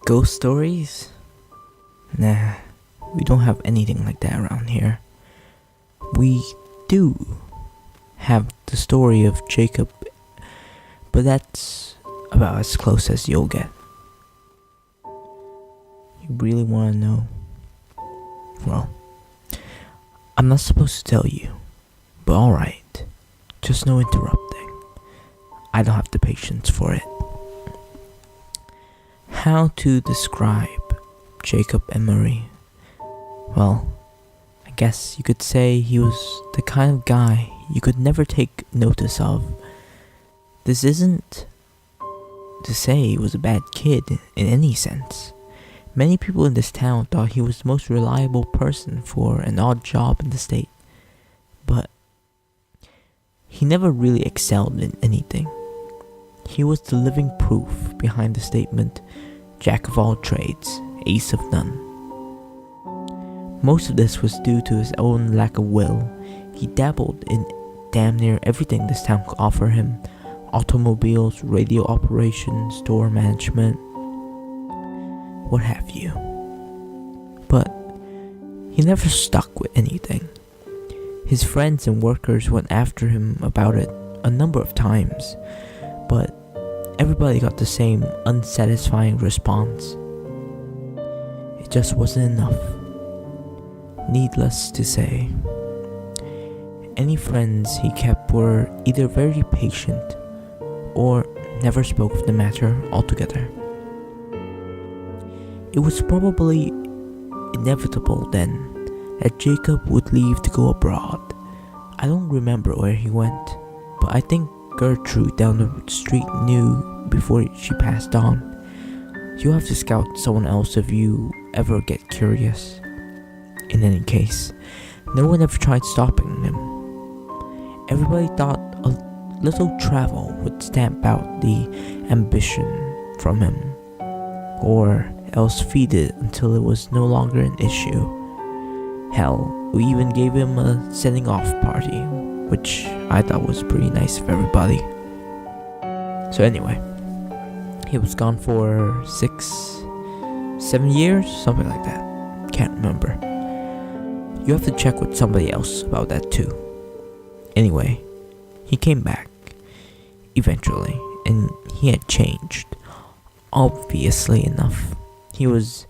Ghost stories? Nah, we don't have anything like that around here. We do have the story of Jacob, but that's about as close as you'll get. You really want to know? Well, I'm not supposed to tell you, but alright, just no interrupting. I don't have the patience for it. How to describe Jacob Emory? Well, I guess you could say he was the kind of guy you could never take notice of. This isn't to say he was a bad kid in any sense. Many people in this town thought he was the most reliable person for an odd job in the state. But he never really excelled in anything. He was the living proof behind the statement, Jack of all trades, ace of none. Most of this was due to his own lack of will. He dabbled in damn near everything this town could offer him. Automobiles, radio operations, store management, what have you. But he never stuck with anything. His friends and workers went after him about it a number of times, but everybody got the same unsatisfying response. It just wasn't enough. Needless to say, any friends he kept were either very patient or never spoke of the matter altogether. It was probably inevitable then that Jacob would leave to go abroad. I don't remember where he went, but I think Gertrude down the street knew before she passed on. You'll have to scout someone else if you ever get curious. In any case, no one ever tried stopping him. Everybody thought a little travel would stamp out the ambition from him, or else feed it until it was no longer an issue. Hell, we even gave him a sending off party, which I thought was pretty nice of everybody. So anyway, he was gone for 6-7 years, something like that. Can't remember. You have to check with somebody else about that too. Anyway, he came back eventually, and he had changed, obviously enough. He was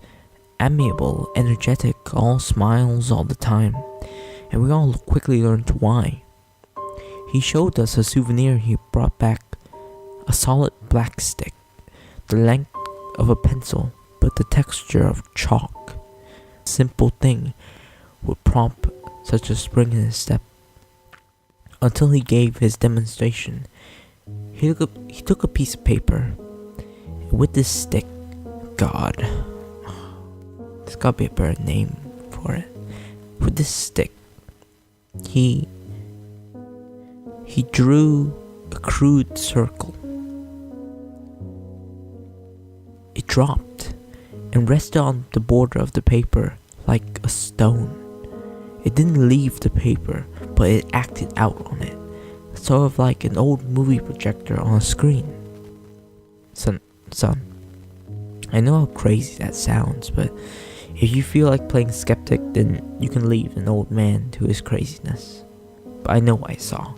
amiable, energetic, all smiles all the time, and we all quickly learned why. He showed us a souvenir he brought back, a solid black stick, the length of a pencil, but the texture of chalk. Simple thing would prompt such a spring in his step. Until he gave his demonstration, he took a piece of paper, and with this stick, God, there's gotta be a better name for it. With this stick, he drew a crude circle. It dropped and rested on the border of the paper like a stone. It didn't leave the paper, but it acted out on it, sort of like an old movie projector on a screen. Son, I know how crazy that sounds, but if you feel like playing skeptic, then you can leave an old man to his craziness. But I know what I saw.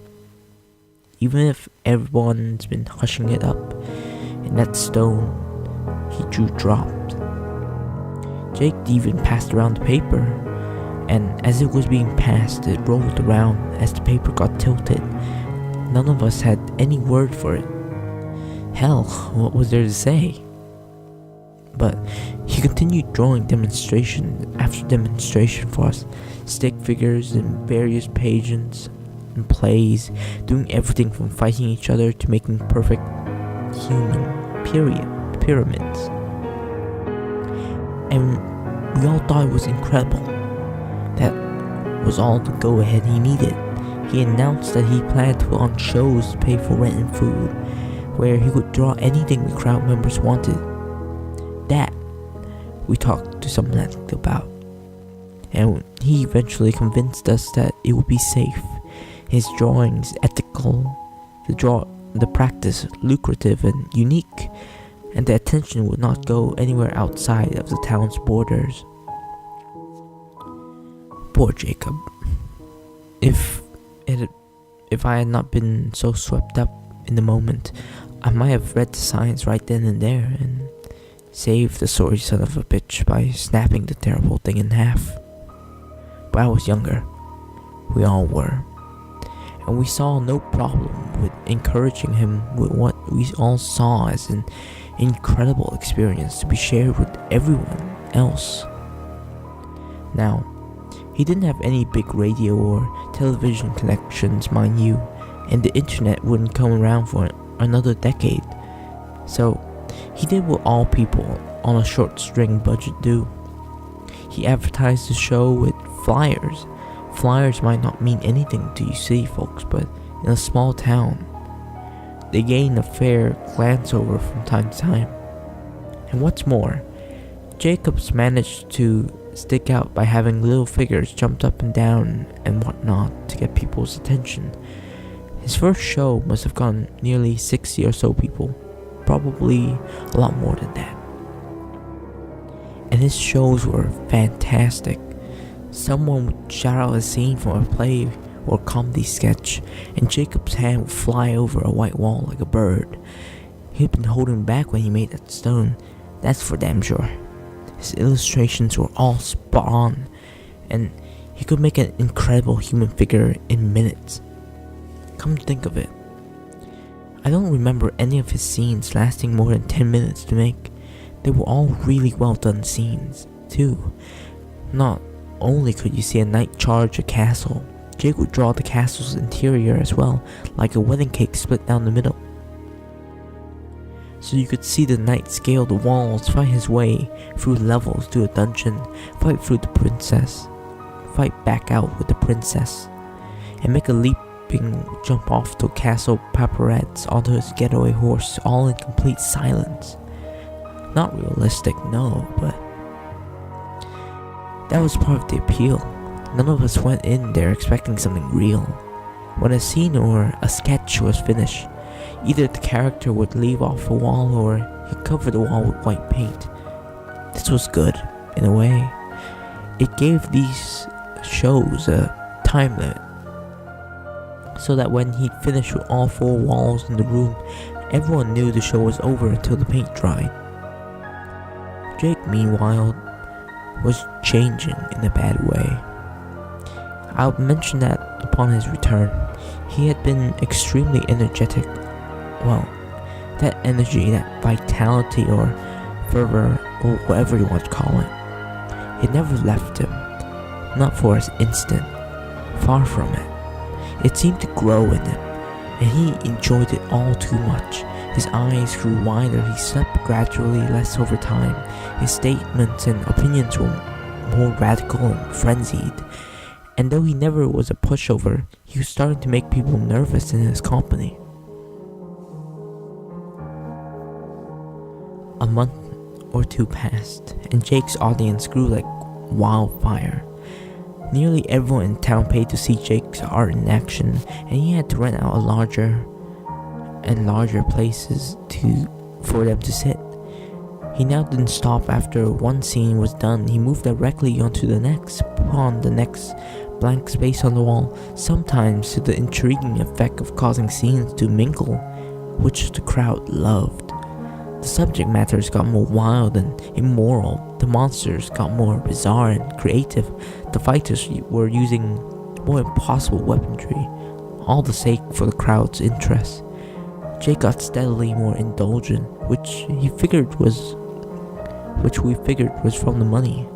Even if everyone's been hushing it up, and that stone he drew dropped. Jake even passed around the paper, and as it was being passed, it rolled around as the paper got tilted. None of us had any word for it. Hell, what was there to say? But he continued drawing demonstration after demonstration for us. Stick figures in various pageants and plays, doing everything from fighting each other to making perfect human pyramids. And we all thought it was incredible. That was all the go-ahead he needed. He announced that he planned to put on shows to pay for rent and food, where he would draw anything the crowd members wanted. That we talked to someone about, and he eventually convinced us that it would be safe, his drawings ethical, the practice lucrative and unique, and the attention would not go anywhere outside of the town's borders. Poor Jacob. If I had not been so swept up in the moment, I might have read the signs right then and there and saved the sorry son of a bitch by snapping the terrible thing in half. But I was younger. We all were. And we saw no problem with encouraging him with what we all saw as an incredible experience to be shared with everyone else. Now, he didn't have any big radio or television connections, mind you, and the internet wouldn't come around for another decade. So, he did what all people on a short string budget do. He advertised the show with flyers. Flyers might not mean anything to you city folks, but in a small town, they gain a fair glance over from time to time. And what's more, Jacobs managed to stick out by having little figures jumped up and down and whatnot to get people's attention. His first show must have gotten nearly 60 or so people, probably a lot more than that. And his shows were fantastic. Someone would shout out a scene from a play or comedy sketch, and Jacob's hand would fly over a white wall like a bird. He'd been holding back when he made that stone, that's for damn sure. His illustrations were all spot on, and he could make an incredible human figure in minutes. Come to think of it, I don't remember any of his scenes lasting more than 10 minutes to make. They were all really well done scenes, too. Not only could you see a knight charge a castle, Jake would draw the castle's interior as well, like a wedding cake split down the middle. So you could see the knight scale the walls, fight his way through levels to a dungeon, fight through the princess, fight back out with the princess, and make a leaping jump off the castle paparazzi onto his getaway horse, all in complete silence. Not realistic, no, but that was part of the appeal. None of us went in there expecting something real. When a scene or a sketch was finished, either the character would leave off a wall or he'd cover the wall with white paint. This was good, in a way. It gave these shows a time limit, so that when he'd finished with all 4 walls in the room, everyone knew the show was over until the paint dried. Jake, meanwhile, was changing in a bad way. I'll mention that upon his return, he had been extremely energetic. Well, that energy, that vitality or fervor, or whatever you want to call it, it never left him, not for an instant, far from it. It seemed to grow in him, and he enjoyed it all too much. His eyes grew wider, he slept gradually less over time. His statements and opinions were more radical and frenzied. And though he never was a pushover, he was starting to make people nervous in his company. A month or 2 passed, and Jake's audience grew like wildfire. Nearly everyone in town paid to see Jake's art in action, and he had to rent out larger and larger places for them to sit. He now didn't stop after one scene was done. He moved directly onto the next, upon the next blank space on the wall, sometimes to the intriguing effect of causing scenes to mingle, which the crowd loved. The subject matters got more wild and immoral, the monsters got more bizarre and creative, the fighters were using more impossible weaponry, all the sake for the crowd's interest. Jake got steadily more indulgent, which we figured was from the money,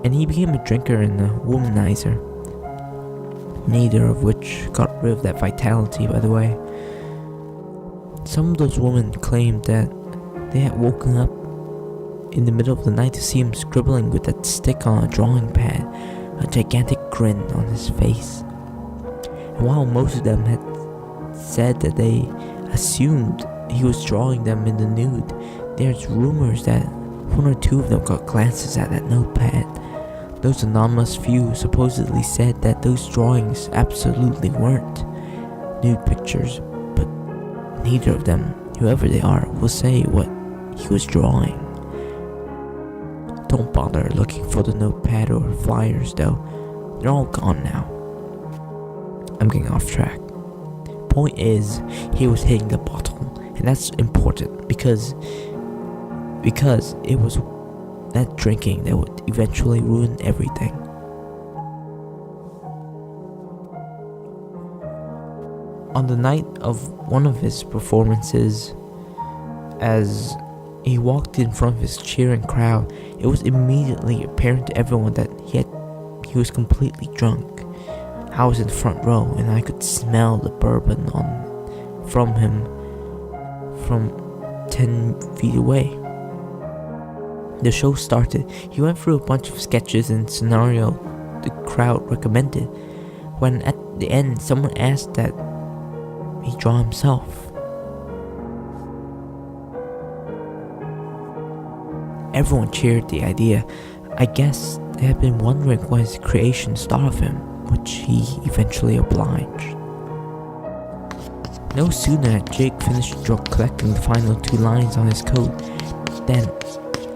and he became a drinker and a womanizer, neither of which got rid of that vitality, by the way. Some of those women claimed that they had woken up in the middle of the night to see him scribbling with that stick on a drawing pad, a gigantic grin on his face. And while most of them had said that they assumed he was drawing them in the nude, there's rumors that 1 or 2 of them got glances at that notepad. Those anonymous few supposedly said that those drawings absolutely weren't nude pictures, but neither of them, whoever they are, will say what he was drawing. Don't bother looking for the notepad or flyers though. They're all gone now. I'm getting off track. Point is, he was hitting the bottle, and that's important because it was that drinking that would eventually ruin everything. On the night of one of his performances, as he walked in front of his cheering crowd, it was immediately apparent to everyone that he was completely drunk. I was in the front row and I could smell the bourbon from him from 10 feet away. The show started. He went through a bunch of sketches and scenario the crowd recommended, when at the end someone asked that he draw himself. Everyone cheered the idea. I guess they had been wondering what his creations thought of him, which he eventually obliged. No sooner had Jake finished collecting the final 2 lines on his coat than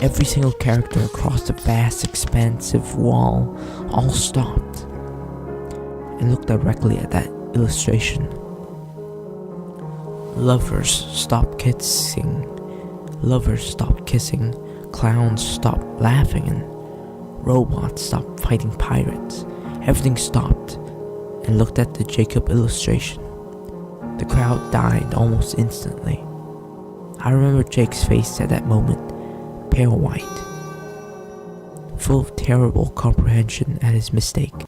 every single character across the vast expansive wall all stopped and looked directly at that illustration. Lovers stopped kissing, clowns stopped laughing, and robots stopped fighting pirates. Everything stopped and looked at the Jacob illustration. The crowd died almost instantly. I remember Jake's face at that moment, pale white, full of terrible comprehension at his mistake,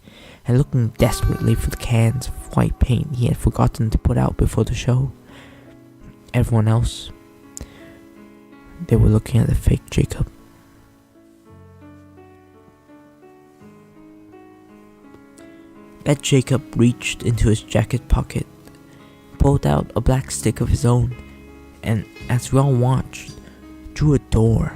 and looking desperately for the cans of white paint he had forgotten to put out before the show. Everyone else, they were looking at the fake Jacob. That Jacob reached into his jacket pocket, pulled out a black stick of his own, and as we all watched, drew a door.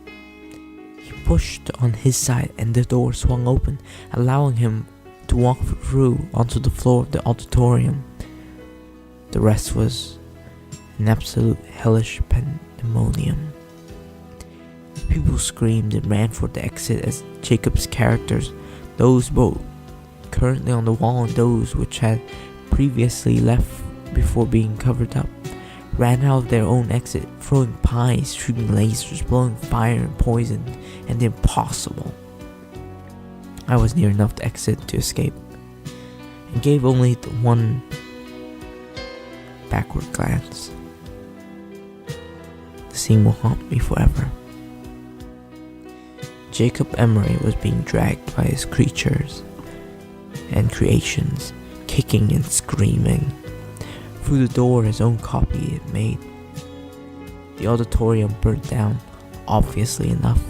He pushed on his side and the door swung open, allowing him to walk through onto the floor of the auditorium. The rest was an absolute hellish pandemonium. People screamed and ran for the exit as Jacob's characters, those both currently on the wall and those which had previously left before being covered up, ran out of their own exit, throwing pies, shooting lasers, blowing fire and poison, and the impossible. I was near enough to exit to escape, and gave only the one backward glance. The scene will haunt me forever. Jacob Emory was being dragged by his creatures and creations, kicking and screaming, through the door his own copy had made. The auditorium burned down, obviously enough,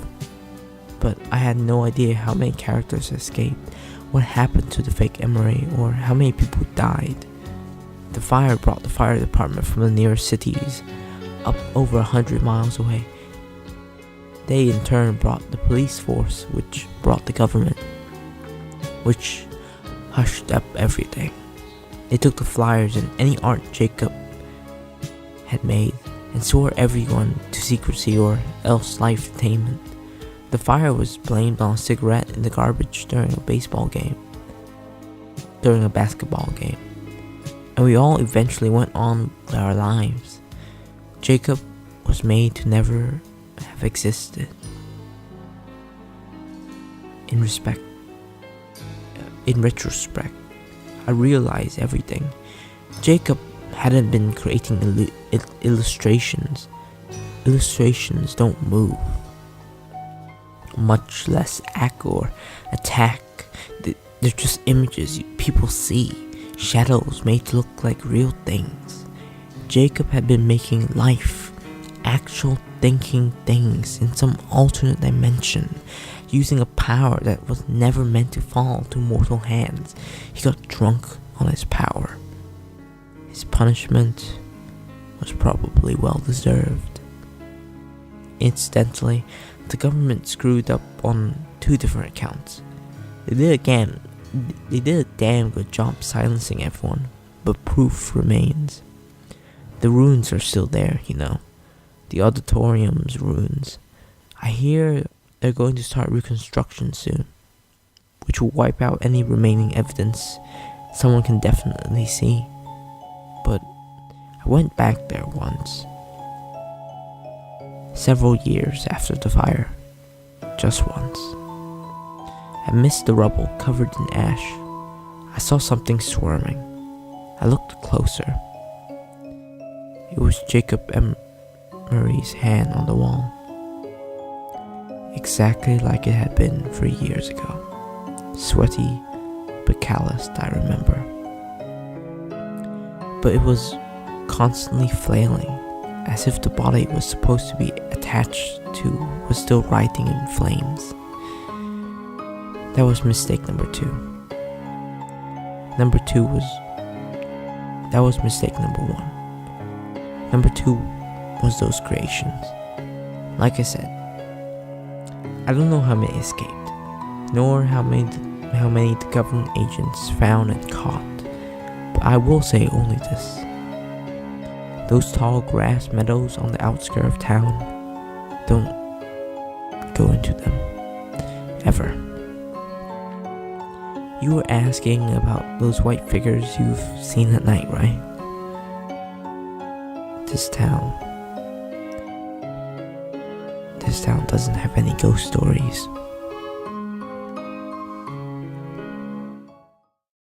but I had no idea how many characters escaped, what happened to the fake Emory, or how many people died. The fire brought the fire department from the nearest cities up over 100 miles away. They in turn brought the police force, which brought the government, which hushed up everything. They took the flyers and any art Jacob had made and swore everyone to secrecy or else life detainment. The fire was blamed on a cigarette in the garbage during a basketball game, and we all eventually went on with our lives. Jacob was made to never have existed. In retrospect, I realized everything. Jacob hadn't been creating illustrations. Illustrations don't move, much less act or attack. They're just images people see, shadows made to look like real things. Jacob had been making life, actual thinking things in some alternate dimension, using a power that was never meant to fall to mortal hands. He got drunk on his power. His punishment was probably well deserved. Incidentally, the government screwed up on 2 different accounts. They did a damn good job silencing everyone, but proof remains. The ruins are still there, the auditorium's ruins. I hear they're going to start reconstruction soon, which will wipe out any remaining evidence someone can definitely see. But I went back there once, several years after the fire, just once. Amidst the rubble covered in ash, I saw something squirming. I looked closer. It was Jacob Emory's hand on the wall, exactly like it had been 3 years ago. Sweaty but calloused, I remember. But it was constantly flailing, as if the body was supposed to be attached to was still writhing in flames. That was mistake number 2. That was mistake number 1. Number 2 was those creations. Like I said, I don't know how many escaped, nor how many the government agents found and caught, but I will say only this. Those tall grass meadows on the outskirts of town, don't go into them. Ever. You were asking about those white figures you've seen at night, right? This town doesn't have any ghost stories.